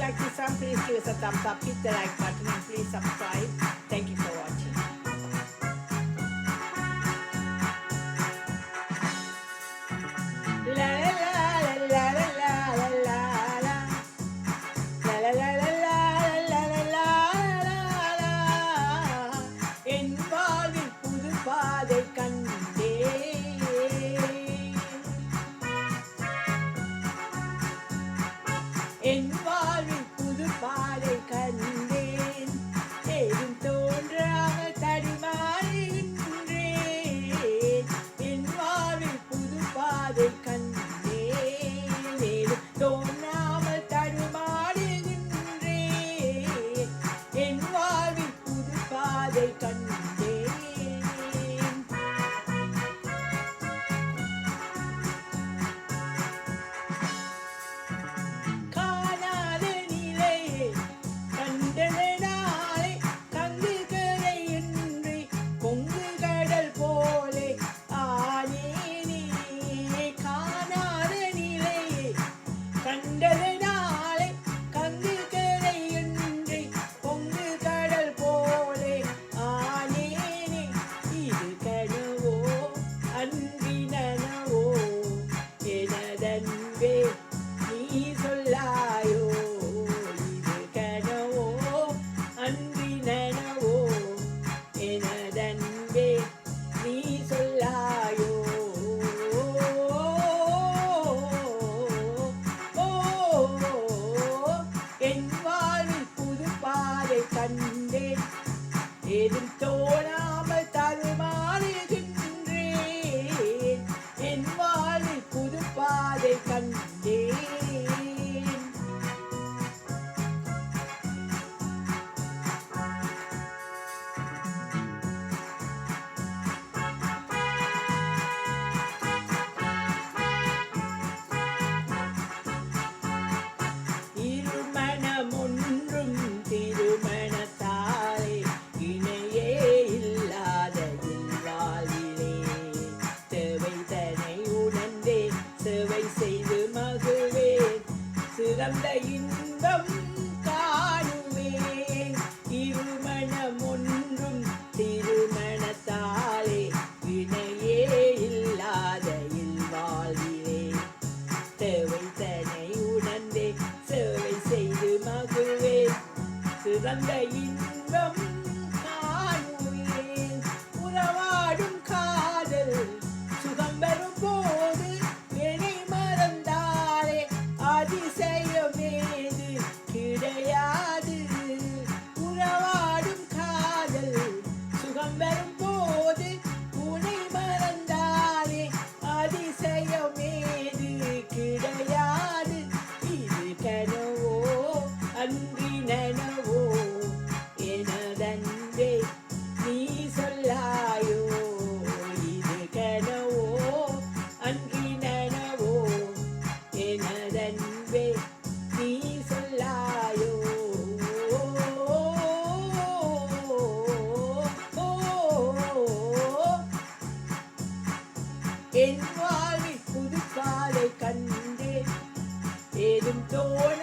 like this one, please give us a thumbs up, hit the like button and please subscribe. Thank you for watching. La la la la la la la la la. La la la la la la la la la. என் வாழ்வில் புது பாதை கண்டேன். என் வாழ்வில் புது பாதை கண்டேன். ஏதும் தோன்றாமல் தடுமாறுகின்றேன். என் வாழ்வில் புது பாதை கண்டேன். ஏதும் தோன்றாமல் தடுமாறுகின்றேன். என் வாழ்வில் புது பாதை கண்டேன். காணாத நிலையை கண்டதனாலே கங்கு கரை இன்றி பொங்கு கடல் போலே ஆனேனே. காணாத நிலையை கண்டதனாலே கங்கு கரை இன்றி பொங்கு கடல் போலே ஆனேனே. இது கனவோ அன்றி நனவோ எனதன்பே நீ சொல்லாயோ. இது கனவோ அன்றி நனவோ எனதன்பே நீ சொல்லாயோ. என் வாழ்வில் புது பாதை கண்டேன். ஏதும் தோணாமல் தடுமாறுகின்றேன். என் வாழ்வில் புது பாதை கண்டேன். இருமணம் ஒன்றும் திருமணத்தாலே இணையே இல்லாத இல்வாழ்விலே தேவை தனை உணர்ந்தே சேவை செய்து மகிழ்வேன். சிறந்த இன்பம் காணுவேன். இருமணம் ஒன்றும் திருமணத்தாலே இணையே இல்லாத இல்வாழ்விலே தேவை தனை உணர்ந்தே சேவை செய்து மகிழ்வேன். சிறந்த இன்பம் காணுவேன். உறவாடும் காதல் சுகம் பெறும் போது என்னை மறந்தாலே அதிசயமேது கிடையாது. உறவாடும் காதல் சுகம் பெறும் போது உன்னை மறந்தாலே அதிசயமேது கிடையாது. இது கனவோ அன்றி நனவோ எனதன்பே நீ சொல்லாயோ. இது கனவோ அன்றி நனவோ எனதன்பே நீ சொல்லாயோ. என் வாழ்வில் புது பாதை கண்டேன். ஏதும் தோண